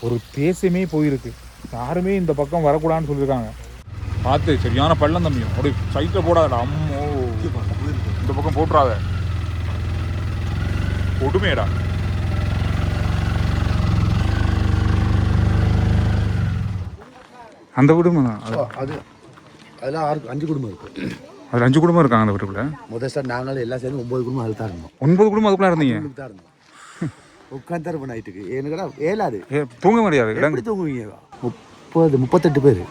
ஒரு தேசமே போயிருக்கு. யாருமே இந்த பக்கம் வரக்கூடாதுன்னு சொல்லியிருக்காங்க. பார்த்து சரியான பள்ளம் தம்பியும் அப்படி சைட்டில் போடாதடா. அம்மோ இந்த பக்கம் போட்டுறாத, கொடுமையடா. அந்த குடும்பம் தான் அது. அதெல்லாம் 5 குடும்பம் இருக்கு. அதில் 5 குடும்பம் இருக்காங்க அந்த வீட்டுக்குள்ள. முதல் சார் நாங்களும் எல்லாம் சேர்ந்து 9 குடும்பம் அதுதான் இருந்தோம். 9 குடும்பம் அதுக்குள்ள இருந்தீங்க? தான் இருந்தோம். உட்காந்து இருப்போம் நைட்டுக்கு. ஏன்னு ஏலாது தூங்க முடியாது. எப்படி தூங்குவீங்க? 38 பேர்.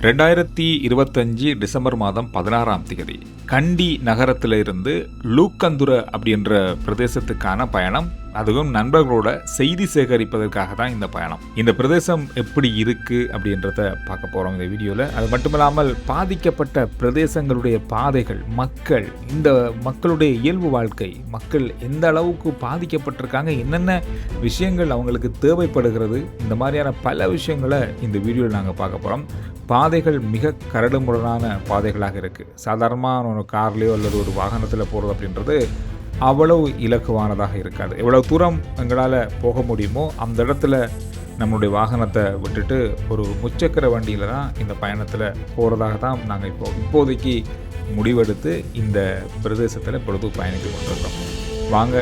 2025 டிசம்பர் மாதம் 16ஆம் தேதி கண்டி நகரத்தில் இருந்து லூக்கந்துர அப்படின்ற பிரதேசத்துக்கான பயணம். அதுவும் நண்பர்களோட செய்தி சேகரிப்பதற்காக தான் இந்த பயணம். இந்த பிரதேசம் எப்படி இருக்கு அப்படின்றத பார்க்க போறோம் இந்த வீடியோவில். அது மட்டும் இல்லாமல் பாதிக்கப்பட்ட பிரதேசங்களுடைய பாதைகள், மக்கள், இந்த மக்களுடைய இயல்பு வாழ்க்கை, மக்கள் எந்த அளவுக்கு பாதிக்கப்பட்டிருக்காங்க, என்னென்ன விஷயங்கள் அவங்களுக்கு தேவைப்படுகிறது, இந்த மாதிரியான பல விஷயங்களை இந்த வீடியோவில் நாங்கள் பார்க்க போகிறோம். பாதைகள் மிக கரடுமுரடான பாதைகளாக இருக்குது. சாதாரணமாக ஒரு கார்லேயோ அல்லது ஒரு வாகனத்தில் போகிறது அப்படின்றது அவ்வளவு இலக்குவானதாக இருக்காது. எவ்வளவு தூரம் எங்களால் போக முடியுமோ அந்த இடத்துல நம்மளுடைய வாகனத்தை விட்டுட்டு ஒரு முச்சக்கர வண்டியில் தான் இந்த பயணத்தில் போகிறதாக தான் நாங்கள் இப்போதைக்கு முடிவெடுத்து இந்த பிரதேசத்தில் இப்பொழுது பயணித்து கொண்டிருக்கிறோம். வாங்க,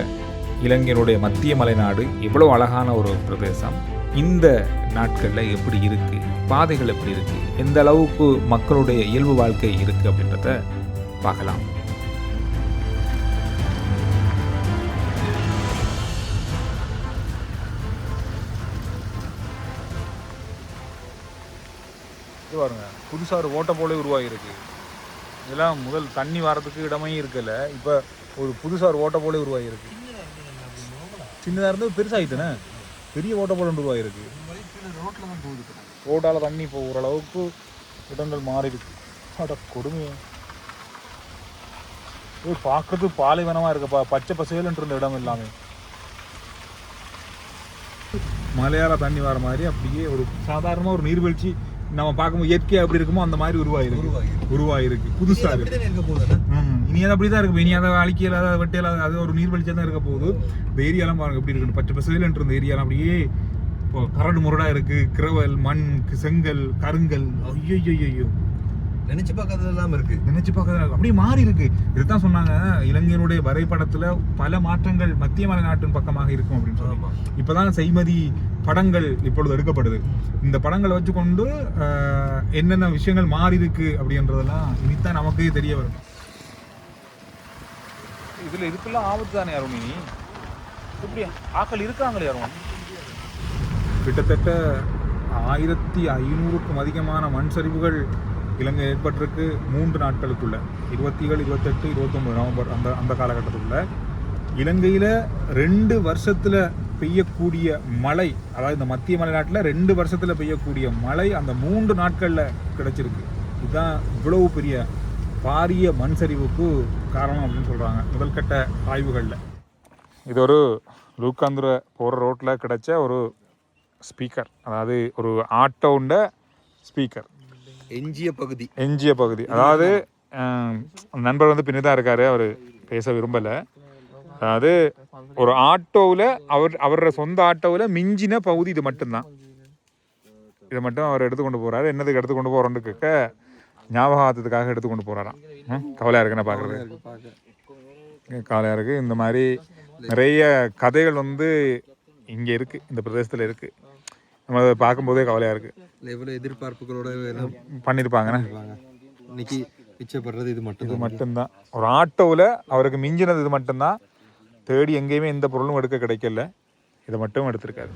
இலங்கையினுடைய மத்திய மலைநாடு எவ்வளோ அழகான ஒரு பிரதேசம், இந்த நாட்களில் எப்படி இருக்குது, பாதைகள் எப்படி இருக்குது, எந்த அளவுக்கு மக்களுடைய இயல்பு வாழ்க்கை இருக்குது அப்படின்றத பார்க்கலாம். இது பாருங்க, புதுசாக ஒரு ஓட்ட போலே உருவாகிருக்கு. இதெல்லாம் முதல் தண்ணி வரதுக்கு இடமே இருக்குல்ல, இப்போ ஒரு புதுசாக ஒரு ஓட்ட போலே உருவாகிருக்கு. சின்னதாக இருந்து பெருசாகிட்டுனே பெரிய ஓட்ட போல உருவாகிருக்கு. ரோட்டால் தண்ணி போகிற அளவுக்கு இடங்கள் மாறி இருக்கு. அட கொடுமையா, இது பார்க்கறது பாலைவனமாக இருக்குப்பா. பச்சை பசேலுன்னு இருந்த இடம் எல்லாமே மலையாள தண்ணி வர மாதிரி அப்படியே ஒரு சாதாரணமாக ஒரு நீர்வீழ்ச்சி நம்ம பார்க்கும்போது இயற்கையாக எப்படி இருக்குமோ அந்த மாதிரி உருவாயிருக்கு. புதுசாக இருக்கு. இனி அது அப்படிதான் இருக்கு. இனி அதை அழிக்கல, அதை வெட்டையில, அது ஒரு நீர்வீழ்ச்சியாக தான் இருக்க போகுது. இந்த ஏரியாலாம் பாருங்க எப்படி இருக்குன்னு. பச்சை பசேலுன்னு இருந்த ஏரியாலாம் அப்படியே இப்போ கரடு முரடா இருக்கு. கிரவல், மண், செங்கல், கருங்கல், ஐயோ நினைச்சு பார்க்கறதெல்லாம் இருக்கு. நினைச்சு பார்க்கறது அப்படியே மாறி இருக்கு. இதுதான் சொன்னாங்க, இலங்கையினுடைய வரைபடத்துல பல மாற்றங்கள் மத்திய மலை நாட்டின் பக்கமாக இருக்கும் அப்படின்னு சொல்லி. இப்பதான் செய்மதி படங்கள் இப்பொழுது எடுக்கப்படுது. இந்த படங்களை வச்சுக்கொண்டு என்னென்ன விஷயங்கள் மாறி இருக்கு அப்படின்றதெல்லாம் இனித்தான் நமக்கே தெரிய வரும். இதுல இதுக்கெல்லாம் ஆபத்து தானே யாரும்? நீ இப்படி ஆக்கள் இருக்காங்களே யாரும்? கிட்டத்தட்ட 1500க்கும் அதிகமான மண் சரிவுகள் இலங்கை ஏற்பட்டிருக்கு 3 நாட்களுக்குள்ள. 27, 28, 29 நவம்பர் அந்த காலகட்டத்துக்குள்ள இலங்கையில் 2 வருஷத்தில் பெய்யக்கூடிய மழை, அதாவது இந்த மத்திய மலைநாட்டில் 2 வருஷத்தில் பெய்யக்கூடிய மழை அந்த 3 நாட்களில் கிடைச்சிருக்கு. இதுதான் இவ்வளவு பெரிய பாரிய மண் சரிவுக்கு காரணம் அப்படின்னு சொல்கிறாங்க முதல் கட்ட ஆய்வுகளில். இது ஒரு லூக்காந்துர போகிற ரோட்டில் கிடைச்ச ஒரு ஸ்பீக்கர், அதாவது ஒரு ஆட்டோண்ட ஸ்பீக்கர். எஞ்சிய பகுதி அதாவது நண்பர் வந்து பின்னே தான் இருக்காரு, அவர் பேச விரும்பலை. அதாவது ஒரு ஆட்டோவில் அவரோட சொந்த ஆட்டோவில் மிஞ்சின பகுதி இது மட்டும்தான். இதை மட்டும் அவர் எடுத்துக்கொண்டு போகிறாரு. என்னதுக்கு எடுத்துக்கொண்டு போகிறோன்னு கேட்க ஞாபகார்த்தத்துக்காக எடுத்துக்கொண்டு போகிறாராம். கவலையாக இருக்குன்னு பார்க்குறது, கவலையாக இருக்குது. இந்த மாதிரி நிறைய கதைகள் வந்து இங்கே இருக்குது, இந்த பிரதேசத்தில் இருக்குது. நம்ம அதை பார்க்கும்போதே கவலையாக இருக்குது. எவ்வளோ எதிர்பார்ப்புகளோட பண்ணியிருப்பாங்கண்ணே. இன்னைக்கு பிச்சைப்படுறது இது மட்டும்தான். ஒரு ஆட்டோவில் அவருக்கு மிஞ்சினது இது மட்டும்தான். தேடி எங்கேயுமே எந்த பொருளும் எடுக்க கிடைக்கல, இதை மட்டும் எடுத்திருக்காரு.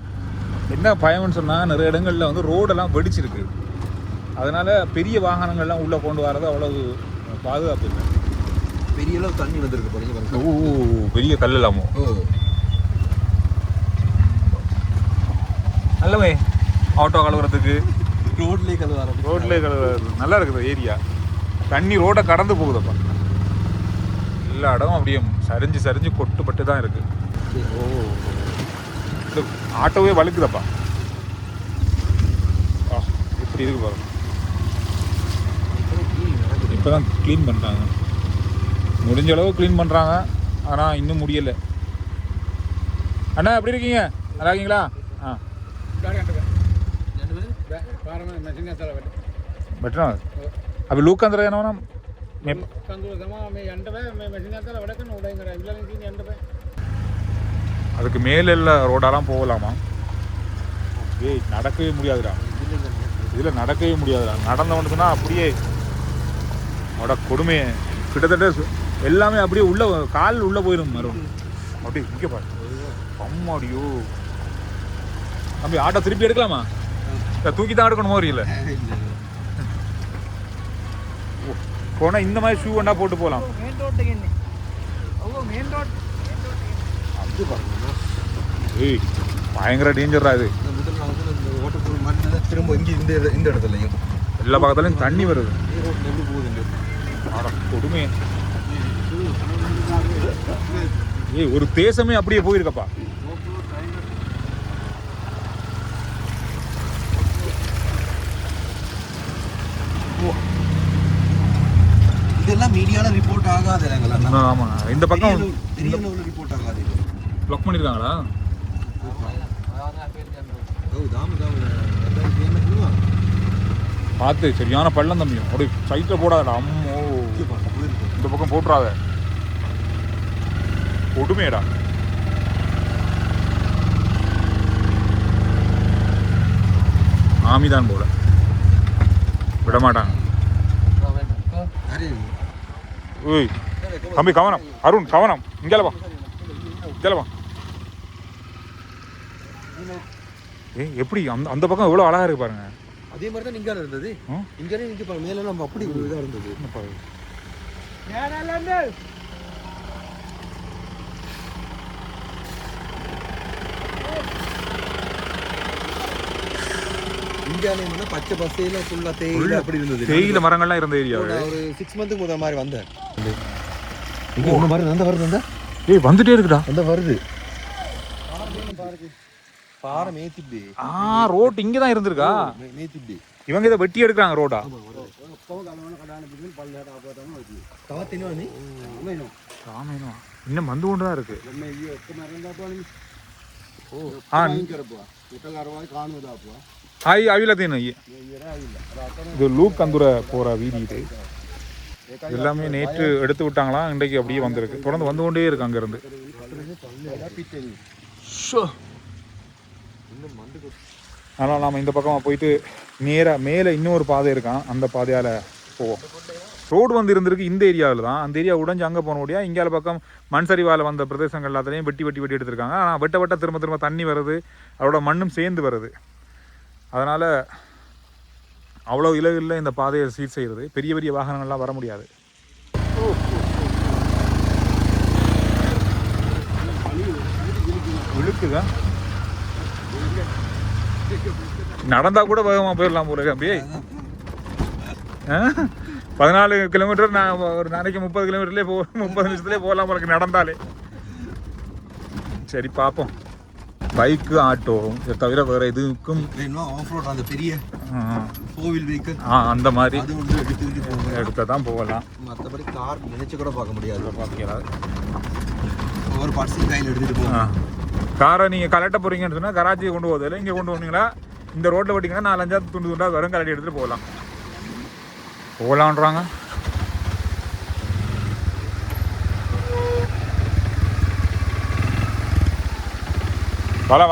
என்ன பயம்னு சொன்னால், நிறைய இடங்களில் வந்து ரோடெல்லாம் வெடிச்சிருக்கு. அதனால் பெரிய வாகனங்கள்லாம் உள்ளே கொண்டு வரது அவ்வளவு பாதுகாப்பு இல்லை. பெரிய அளவு தண்ணி வந்துருக்கு. பெரிய கல் இல்லாமோ நல்லவே ஆட்டோ கழுவுறதுக்கு ரோட்லேயே கழுவுறது நல்லா இருக்குது ஏரியா. தண்ணி ரோட்டை கடந்து போகுதப்பா. எல்லா இடமும் அப்படியே சரிஞ்சு கொட்டுப்பட்டு தான் இருக்கு. இந்த ஆட்டோவே வழுக்குதப்பா. எப்படி இருக்கு பாருங்க. இப்போதான் க்ளீன் பண்ணுறாங்க, முடிஞ்ச அளவு க்ளீன் பண்ணுறாங்க. ஆனால் இன்னும் முடியலை. அண்ணா எப்படி இருக்கீங்க? நல்லா இருக்கீங்களா? ஆ betul. Abi lu kan terus nama kan dulu sama me yanda be me machine atala vadakku nodayingara illa linki yanda be அதுக்கு மேல இல்ல ரோடெல்லாம் போகலாமா? ஏய் நடக்கவே முடியாதுடா, இதில் நடக்கவே முடியாதுடா. நடந்தவனு சொன்னா அப்படியே அவட கொடுமை. கிட்டத்தட்ட எல்லாமே அப்படியே உள்ள கால் உள்ள போயிடும். மரம் அப்படியே இங்கே பாரு. அம்மாடியோ தம்பி, ஆட்டோ திருப்பி எடுக்கலாமா? தூக்கி தான் எடுக்கணுமோ இல்லை போனா இந்த மாதிரி ஷூ வேண்டா போட்டு போகலாம். ஏய் பயங்கர டேஞ்சரா இது. திரும்ப இங்கே இந்த இடத்துலையும் எல்லா பக்கத்துலையும் தண்ணி வருது. கொடுமை. ஏய் ஒரு தேசமே அப்படியே போயிருக்கப்பா. இதெல்லாம் மீடியால ரிப்போர்ட் ஆகாது. ஆமா இந்த பக்கம் பெரிய லெவல்ல ரிப்போர்ட் ஆகாது. ப்ளாக் பண்ணிருக்காங்களா? பார்த்து சரியான பள்ளம் தம்பியும் அப்படி சைட்டில் போடாதடா. அம்மோ இந்த பக்கம் போட்டுறாத, கொடுமையடா. ஆமிதான் போல விட மாட்டாங்க. ஓய் தம்பி கவனம், அருண் கவனம். இங்கேலவா இங்கேலவா. ஏய் எப்படி அந்த பக்கம் எவ்வளோ அழகா இருக்கு பாருங்க. அதே மாதிரி தான் இங்கே இருந்தது. இங்கே இங்கே பாருங்க, மேலே நம்ம அப்படி இதாக இருந்தது. இந்தியாவில பச்சை பசையில ஃபுல்லா தேயிலை அப்படி இருந்தது. தேயிலை மரங்கள்லாம் இருந்த ஏரியா. ஒரு 6 மந்த்துக்கு முதல் மாதிரி வந்தேன். இங்க ஒன்று மாதிரி அந்த வருது. அந்த ஏய் வந்துட்டே இருக்குடா. அந்த வருது பாறை மேத்திப்பி. ரோட் இங்கே தான் இருந்திருக்கா? மேத்திப்பி. இவங்க இதை வெட்டி எடுக்கிறாங்க ரோடா. இன்னும் வந்து கொண்டு தான் இருக்கு. ஹாய் அவிலத்தேன். இது லூக்கந்துரை போகிற வீதி. இது எல்லாமே நேற்று எடுத்து விட்டாங்களாம், இன்றைக்கு அப்படியே வந்திருக்கு. தொடர்ந்து வந்து கொண்டே இருக்கு அங்கேருந்து. அதனால் நாம் இந்த பக்கமாக போயிட்டு நேராக மேலே இன்னொரு பாதை இருக்கான், அந்த பாதையால் போவோம். ரோடு வந்து இருந்திருக்கு இந்த ஏரியாவில் தான். அந்த ஏரியா உடஞ்சி அங்கே போன முடியாது. இங்கே பக்கம் மண் சரிவால் வந்த பிரதேசங்கள் எல்லாத்துலேயும் வெட்டி வெட்டி வெட்டி எடுத்திருக்காங்க. ஆனால் வெட்ட திரும்ப திரும்ப தண்ணி வருது, அதோட மண்ணும் சேர்ந்து வருது. அதனால் அவ்வளோ இலவில் இந்த பாதையை சீர் செய்கிறது. பெரிய பெரிய வாகனங்கள்லாம் வர முடியாது. இழுக்குதா? நடந்தா கூட வேகமாக போயிடலாம் போல. அப்படியே 14 கிலோமீட்டர் நான் ஒரு நாளைக்கு 30 கிலோமீட்டர்லேயே 30 நிமிஷத்துலேயே போகலாம் போல நடந்தாலே. சரி பார்ப்போம். பைக்கு ஆட்டோ இதை தவிர வேறு எதுக்கும் அந்த பெரிய கோவில் வெஹிக்கிள் அந்த மாதிரி அது ஒன்று எடுத்து தான் போகலாம். மற்றபடி கார் நினைச்சு கூட பார்க்க முடியாது. பார்க்கலாம். ஒவ்வொரு பார்ட்ஸையும் கையில் எடுத்துகிட்டு போகலாம். காரை நீங்கள் கலட்ட போகிறீங்கன்னு சொன்னால் கராச்சியை கொண்டு போதில்லை, இங்கே கொண்டு போனீங்களா இந்த ரோட்டில் போட்டிங்கன்னா 4-5 துண்டு துண்டாக வரும், கலட்டி எடுத்துகிட்டு போகலான்றாங்க. வாழ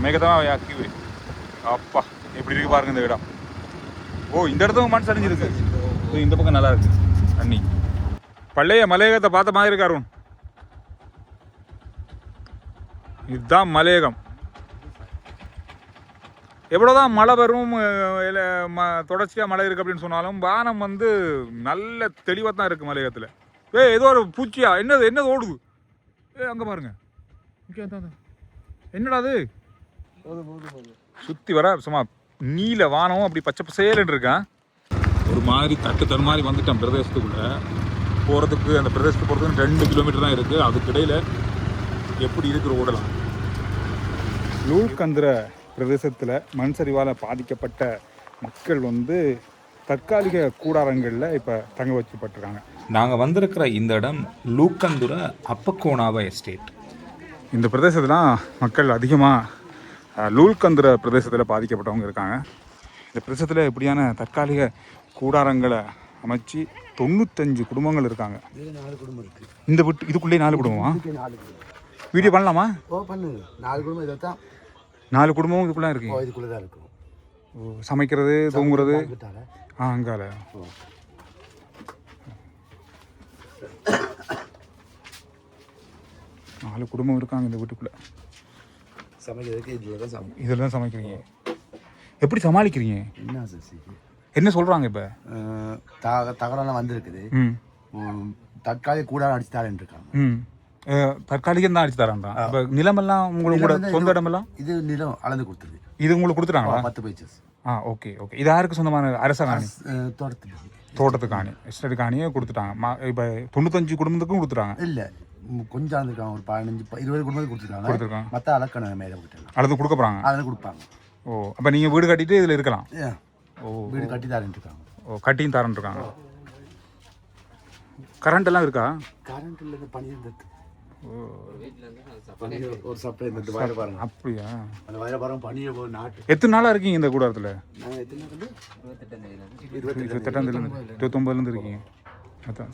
மேகதான் ஆக்டிவ். அப்பா எப்படி இருக்கு பாருங்க இந்த இடம். இந்த இடத்துல மண் சரிஞ்சிருக்கு. இந்த பக்கம் நல்லா இருக்கு தண்ணி. பழைய மலையகத்தை பார்த்த மாதிரி இருக்கு அருண். இதுதான் மலையகம். எவ்வளோதான் மழை வரும், தொடர்ச்சியாக மழை இருக்குது அப்படின்னு சொன்னாலும் வானம் வந்து நல்ல தெளிவாக தான் இருக்குது மலையகத்தில். ஏதோ ஒரு பூச்சியா என்னது ஓடுது. அங்கே பாருங்க. என்னடா அது சுற்றி வர சும்மா நீல வானமும் அப்படி பச்சை பசேலுன்னு இருக்கேன். ஒரு மாதிரி தட்டு மாதிரி வந்துட்டேன் பிரதேசத்துக்குள்ளே. போகிறதுக்கு அந்த பிரதேசத்துக்கு போகிறதுக்கு 2 கிலோமீட்டர் தான் இருக்குது. அதுக்கிடையில் எப்படி இருக்கிற ஓடலாம். லூக்கந்துரை பிரதேசத்தில் மண் சரிவால் பாதிக்கப்பட்ட மக்கள் வந்து தற்காலிக கூடாரங்களில் இப்போ தங்க வச்சுப்பட்டிருக்காங்க. நாங்கள் வந்திருக்கிற இந்த இடம் லூக்கந்துர அப்பக்கோணாவ எஸ்டேட். இந்த பிரதேசத்தில் மக்கள் அதிகமாக லூல்கந்துர பிரதேசத்தில் பாதிக்கப்பட்டவங்க இருக்காங்க. இந்த பிரதேசத்தில் எப்படியான தற்காலிக கூடாரங்களை அமைச்சு 95 குடும்பங்கள் இருக்காங்க. 4 குடும்பம் இருக்குது. இந்த வீட்டு இதுக்குள்ளே 4 குடும்பமா? 4 குடும்பம். வீடியோ பண்ணலாமா? பண்ணுங்க. 4 குடும்பம் இதை தான் 4 குடும்பம் இதுக்குள்ளே இருக்கு. இதுக்குள்ளே தான் இருக்கும். சமைக்கிறது, தூங்குறது அங்கால. 4 குடும்பம் இருக்காங்க இந்த வீட்டுக்குள்ளே. சமைக்கிறதுக்கு இதில் இதில் தான் சமைக்கிறீங்க. எப்படி சமாளிக்கிறீங்க? என்ன சசி என்ன சொல்கிறாங்க இப்போ? தகவலாம் வந்திருக்குது. தற்காலிக கூடாரம் அடிச்சு தரேன் இருக்காங்க. தற்காலிகம் தான் அடிச்சு தரான்றான். இப்போ நிலமெல்லாம் உங்களுக்கு கூட சொந்த இடமெல்லாம் இது நிலம் அளந்து கொடுத்துருது. இது உங்களுக்கு கொடுத்துட்டாங்களா? 10 பைசஸ். Okay okay. இது யாருக்கு சொந்தமான? அரச காணி, தோட்டத்து காணி, எஸ்டேட் காணியே கொடுத்துட்டாங்க. இப்போ 95 குடும்பத்துக்கும் கொடுத்துட்டாங்க. இல்லை, கொஞ்சம் அளந்துருக்காங்க. ஒரு 15-20 குடும்பத்துக்கு கொடுத்துருக்காங்க. மற்ற அளக்கணும் மேலே விட்டுருக்காங்க. அளந்து கொடுக்க போகிறாங்க. அதில் கொடுப்பாங்க. அப்போ நீங்கள் வீடு கட்டிட்டு இதில் இருக்கலாம். வீடு கட்டி தரேன் இருக்காங்க. கட்டியும் தரேன் இருக்காங்க. கரண்ட் எல்லாம் இருக்கா? கரண்ட் இல்லை, பனி இருந்தது. ஒரு சப்ளை இருந்தது. வயல பாருங்க. அப்படியா? அந்த வயல பாருங்க. பனியை நாட்டு. எத்தனை நாளாக இருக்கீங்க இந்த கூடாரத்தில்? 28 இருக்கீங்க.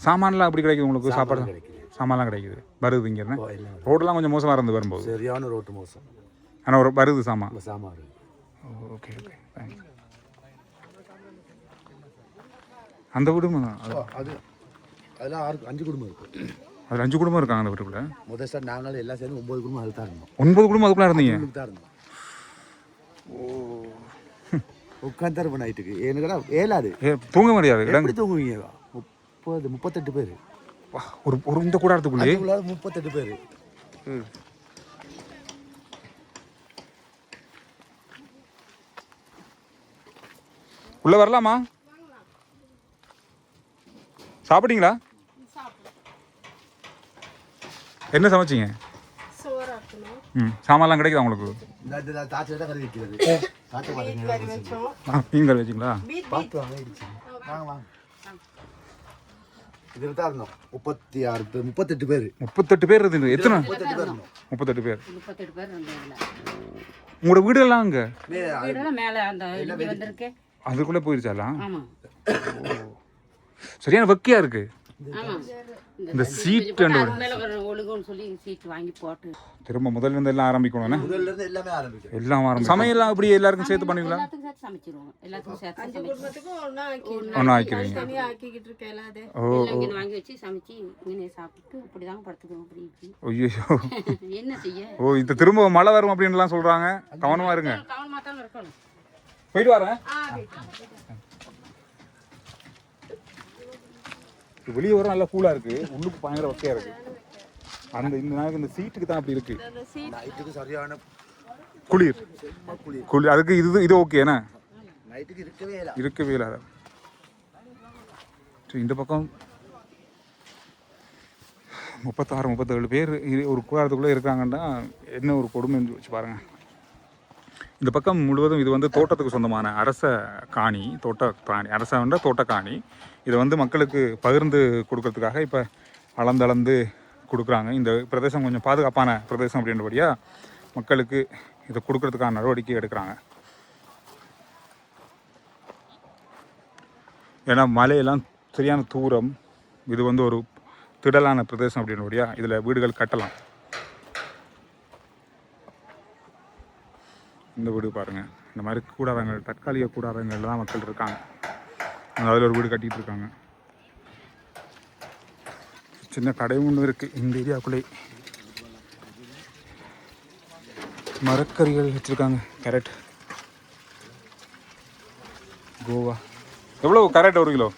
சாமான்லாம் அப்படி கிடைக்குது உங்களுக்கு? சாப்பாடு சாமான்லாம் கிடைக்குது, வருது. இங்கே ரோடெல்லாம் கொஞ்சம் மோசமாக இருந்து வரும்போது சரியான ரோட்டு மோசம். ஆனால் ஒரு வருது சாமான். Okay okay, thanks. அந்த வீடும் அது அதெல்லாம் 5 குடும்பம் இருக்குது. அதில் 5 குடும்பம் இருக்காங்க அந்த வீட்டுக்குள்ள. முதல் சார் நாங்களும் எல்லாம் சேர்ந்து 9 குடும்பம் அதுக்கு தான் இருந்தோம். 9 குடும்பம் அதுக்குள்ளே இருந்தீங்க? தான் இருந்தோம். உட்காந்து இருப்பேன் நைட்டுக்கு. ஏன்னு ஏலாது, தூங்க முடியாது. எப்படி தூங்குவீங்க? 38 பேர் ஒரு இந்த கூடாரத்துக்குள்ளே 38 பேர். உள்ள வரலாமா? சாப்பிட்டீங்களா? என்ன சமைச்சிங்க? சாமான்லாம் கிடைக்குதா உங்களுக்கு? மீன் கறி வச்சிங்களா? இதில் தான் இருந்தோம். 38 பேர். 38 பேர் இருந்து. எத்தனை? 38 பேர். உங்களோட வீடெல்லாம் அங்கே அதுக்குள்ளே போயிருச்சாலாம்? சரியான வெக்கையா இருக்கு. இந்த சீட் திரும்ப முதல்ல இருந்து எல்லாம் ஆரம்பிக்கணும். எல்லாம் ஆரம்பிக்கும். சமையல்லாம் அப்படி எல்லாருக்கும் சேர்த்து பண்ணுவீங்களா? ஒன்றும் ஆக்கிடுவீங்க. ஓ, இந்த திரும்ப மழை வரும் அப்படின்லாம் சொல்றாங்க. கவனமா இருங்க. போயிட்டு வரேன். வெளியே வர நல்லா கூலா இருக்கு, உள்ளுக்கு பயங்கர வக்கையா இருக்கு. அந்த இந்த நாளைக்கு இந்த சீட்டுக்கு தான் அப்படி இருக்கு. நைட்டுக்கு சரியான குளிர். அதுக்கு இது ஓகே என்ன? நைட்டுக்கு இருக்கவே இல்லை. இந்த பக்கம் 36-37 பேர் ஒரு கூடாரத்துக்குள்ளே இருக்காங்கன்னா என்ன ஒரு கொடுமைன்னு வச்சு பாருங்க. இந்த பக்கம் முழுவதும் இது வந்து தோட்டத்துக்கு சொந்தமான அரச காணி, அரச தோட்டக்காணி. இதை வந்து மக்களுக்கு பகிர்ந்து கொடுக்கறதுக்காக இப்போ அளந்து கொடுக்குறாங்க. இந்த பிரதேசம் கொஞ்சம் பாதுகாப்பான பிரதேசம் அப்படின்றபடியாக மக்களுக்கு இதை கொடுக்கறதுக்கான நடவடிக்கை எடுக்கிறாங்க. ஏன்னா மலையெல்லாம் சரியான தூரம். இது வந்து ஒரு திடலான பிரதேசம் அப்படின்றபடியாக இதில் வீடுகள் கட்டலாம். இந்த வீடு பாருங்கள். இந்த மாதிரி கூடாரங்கள், தற்காலிக கூடாரங்களில் தான் மக்கள் இருக்காங்க. அதில் ஒரு வீடு கட்டிகிட்டு இருக்காங்க. சின்ன கடை ஒன்று இருக்குது இந்த ஏரியாவுக்குள்ளே. மரக்கறிகள் வச்சுருக்காங்க. கேரட், கோவா. எவ்வளோ கேரட்? 1 கிலோ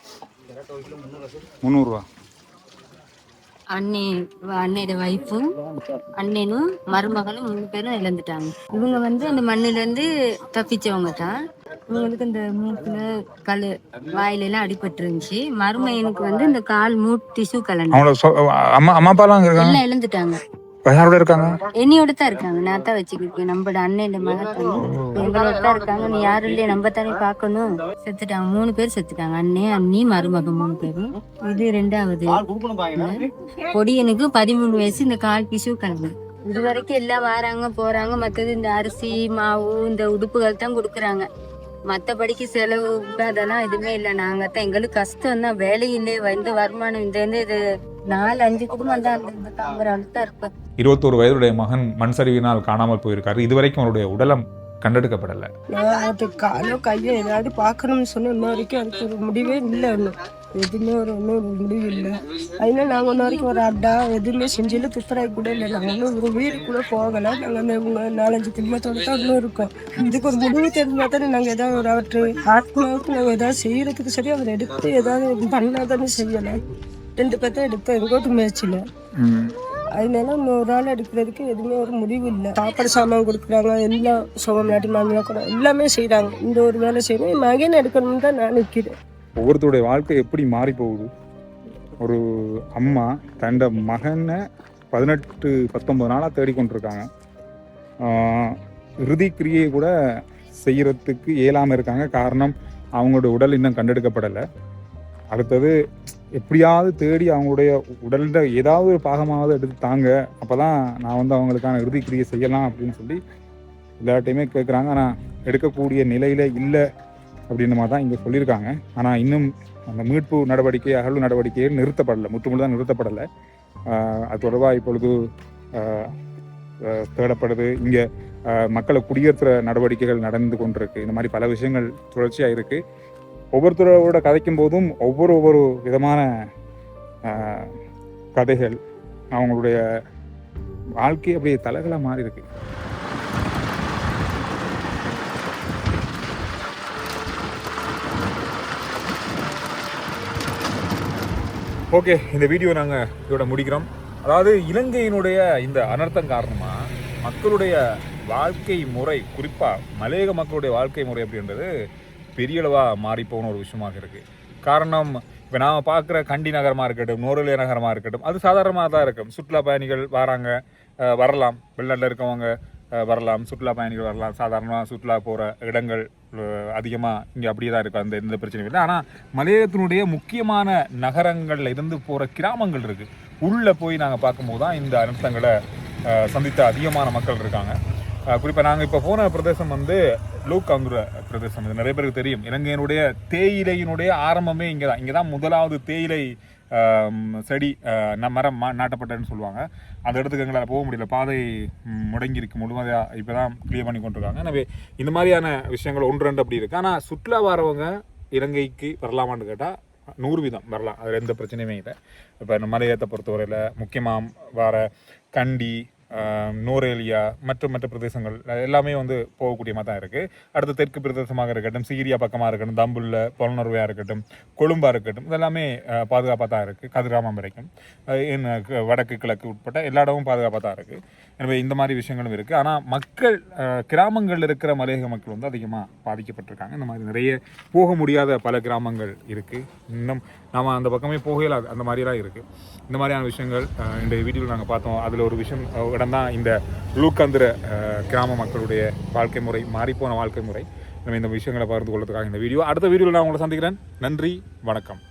300 ரூபா. அண்ணனோட வைஃபும் அண்ணனும் மருமகளும் 3 பேரும் இழந்துட்டாங்க. இவங்க வந்து அந்த மண்ணிலேருந்து தப்பிச்சவங்க தான். இவங்களுக்கு இந்த மூக்குல கல் வாயில எல்லாம் அடிபட்டு இருந்துச்சு. மருமையனுக்கு வந்து இந்த கால் மூட்டு திசு கலந்து அம்மா அப்பாலாம் எல்லாம் இழந்துட்டாங்க. யாரோட இருக்காங்க? என்னையோட தான் இருக்காங்க. நான் தான் வச்சுக்கிருக்கேன். நம்மளோட அண்ணன் மகன் எங்களோட தான் இருக்காங்க. நீ யாரும் இல்லையே, நம்ம தானே பார்க்கணும். செத்துட்டாங்க. 3 பேர் செத்துட்டாங்க. அண்ணன், அண்ணி, மருமகன் 3 பேரும். இது 2வது. பொடியனுக்கு 13 வயசு. இந்த கால் பிசு கலந்து இது வரைக்கும் எல்லாம் வராங்க போறாங்க. மற்றது இந்த அரிசி மாவு இந்த உடுப்புகள் தான் கொடுக்குறாங்க. மற்றபடிக்கு செலவு அதெல்லாம் எதுவுமே இல்லை. நாங்க தான் எங்களுக்கு கஷ்டம் தான். வேலை இல்லை, இந்த வருமானம் இது 4-5 குடும்பம் தான் அந்த தாங்குறாங்க தான் இருப்பேன். 21 வயதுடைய மகன் மண் சரிவினால் காணாமல் போயிருக்காரு. இதுவரைக்கும் அவருடைய உடலம் கண்டெடுக்கப்படலை. அது காலோ கையோ ஏதாவது பார்க்கணும்னு சொன்ன இன்ன வரைக்கும் அதுக்கு ஒரு முடிவே இல்லை. இன்னும் எதுவுமே ஒரு முடிவு இல்லை. அதனால நாங்கள் இன்ன வரைக்கும் ஒரு அட்டா எதுவுமே செஞ்சில துப்புராய் கூட இல்லை. நாங்கள் இன்னும் ஒரு வீட்டுக்குள்ளே போகலை. நாங்கள் அந்த 4-5 குடும்பத்தோடு தான் இன்னும் இருக்கோம். இதுக்கு ஒரு முடிவு தெரிஞ்சால் தானே நாங்கள் ஏதாவது ஒரு அவற்று ஆத்மாவுக்கு நாங்கள் ஏதாவது செய்யறதுக்கு சரி அவர் எடுத்து ஏதாவது பண்ணால் தானே செய்யலாம். 2 பேர் தான் எடுத்தோம் எங்கோட்டு முயற்சியில். அதனால இன்னொரு ஆள் எடுக்கிறதுக்கு எதுவுமே ஒரு முடிவு இல்லை. சாப்பாடு சாமான் கொடுக்குறாங்க, எல்லாம் சோகம் நாட்டி மாமியா கூட எல்லாமே செய்கிறாங்க. இந்த ஒரு வேலை செய்யணும் மகன் எடுக்கணும்னு தான் நான் நிற்கிறேன். ஒவ்வொருத்தருடைய வாழ்க்கை எப்படி மாறி போகுது. ஒரு அம்மா தன்னோட மகனை 18-19 நாளாக தேடிக்கொண்டிருக்காங்க. இறுதி கிரியை கூட செய்கிறதுக்கு இயலாமல் இருக்காங்க. காரணம் அவங்களோட உடல் இன்னும் கண்டெடுக்கப்படலை. அடுத்தது எப்படியாவது தேடி அவங்களுடைய உடல்ல ஏதாவது ஒரு பாகமாவது எடுத்து தாங்க, அப்போ தான் நான் வந்து அவங்களுக்கான இறுதி கிரியை செய்யலாம் அப்படின்னு சொல்லி எல்லாட்டையுமே கேட்குறாங்க. ஆனால் எடுக்கக்கூடிய நிலையில் இல்லை அப்படின்ற மாதிரி தான் இங்கே சொல்லியிருக்காங்க. ஆனால் இன்னும் அந்த மீட்பு நடவடிக்கை அகழ்வு நடவடிக்கையை நிறுத்தப்படலை, முற்றுமுழுதாக நிறுத்தப்படலை. அது தொடர்பாக இப்பொழுது தேடப்படுது. இங்கே மக்களை குடியேற்றுற நடவடிக்கைகள் நடந்து கொண்டிருக்கு. இந்த மாதிரி பல விஷயங்கள் தொடர்ச்சியாக இருக்குது. ஒவ்வொருத்தரோட கதைக்கும் போதும் ஒவ்வொரு விதமான கதைகள், அவங்களுடைய வாழ்க்கை அப்படியே தலைகளாக மாறி இருக்கு. ஓகே, இந்த வீடியோ நாங்கள் இதோட முடிக்கிறோம். அதாவது இலங்கையினுடைய இந்த அனர்த்தம் காரணமாக மக்களுடைய வாழ்க்கை முறை, குறிப்பாக மலையக மக்களுடைய வாழ்க்கை முறை அப்படின்றது பெரிய அளவாக மாறிப்போன ஒரு விஷயமாக இருக்குது. காரணம், இப்போ நாம் பார்க்குற கண்டி நகரமாக இருக்கட்டும், நோரலிய நகரமாக இருக்கட்டும், அது சாதாரணமாக தான் இருக்கும். சுற்றுலா பயணிகள் வராங்க, வரலாம், வெளிநாட்டில் இருக்கவங்க வரலாம், சுற்றுலா பயணிகள் வரலாம், சாதாரணமாக சுற்றுலா போகிற இடங்கள் அதிகமாக இங்கே அப்படியே தான் இருக்கும். அந்த எந்த பிரச்சனையும் இல்லை. ஆனால் மலையகத்தினுடைய முக்கியமான நகரங்களில் இருந்து போகிற கிராமங்கள் இருக்குது. உள்ளே போய் நாங்கள் பார்க்கும்போது தான் இந்த அனர்த்தங்களை சந்தித்த அதிகமான மக்கள் இருக்காங்க. குறிப்பாக நாங்கள் இப்போ போன பிரதேசம் வந்து லூக்காந்துர பிரதேசம். இது நிறைய பேருக்கு தெரியும். இலங்கையினுடைய தேயிலையினுடைய ஆரம்பமே இங்கே தான். இங்கே தான் முதலாவது தேயிலை செடி மரம் நாட்டப்பட்டதுன்னு சொல்லுவாங்க. அந்த இடத்துக்கு எங்களால் போக முடியல, பாதை முடங்கியிருக்கு முழுமையாக. இப்போ தான் கிளியர் பண்ணி கொண்டிருக்காங்க. எனவே இந்த மாதிரியான விஷயங்கள் 1-2 அப்படி இருக்குது. ஆனால் சுற்றுலா வரவங்க இலங்கைக்கு வரலாமான்னு கேட்டால் 100% வரலாம். அதில் எந்த பிரச்சனையுமே இல்லை. இப்போ இந்த மலையேற்ற பொறுத்தவரையில் முக்கியமாக வர கண்டி, நோரேலியா மற்ற பிரதேசங்கள் எல்லாமே வந்து போகக்கூடிய மாதிரி தான் இருக்குது. அடுத்த தெற்கு பிரதேசமாக இருக்கட்டும், சீரியா பக்கமாக இருக்கட்டும், தம்புல்ல, பொலனறுவையாக இருக்கட்டும், கொழும்பாக இருக்கட்டும், இதெல்லாமே பாதுகாப்பாக தான் இருக்குது. கதிராமம் வரைக்கும் வடக்கு கிழக்கு உட்பட்ட எல்லா இடமும் பாதுகாப்பாக தான் இருக்குது. எனவே இந்த மாதிரி விஷயங்களும் இருக்குது. ஆனால் மக்கள் கிராமங்களில் இருக்கிற மலையக மக்கள் வந்து அதிகமாக பாதிக்கப்பட்டிருக்காங்க. இந்த மாதிரி நிறைய போக முடியாத பல கிராமங்கள் இருக்குது. இன்னும் நாம் அந்த பக்கமே போகல, அந்த மாதிரிலாம் இருக்குது. இந்த மாதிரியான விஷயங்கள் இந்த வீடியோவில் நாங்கள் பார்த்தோம். அதில் ஒரு விஷயம் இடம்தான் இந்த லூக்காந்துர கிராம மக்களுடைய வாழ்க்கை முறை, மாறிப்போன வாழ்க்கை முறை. நம்ம இந்த விஷயங்களை பகிர்ந்து கொள்றதுக்காக இந்த வீடியோ. அடுத்த வீடியோவில் நான் உங்களை சந்திக்கிறேன். நன்றி, வணக்கம்.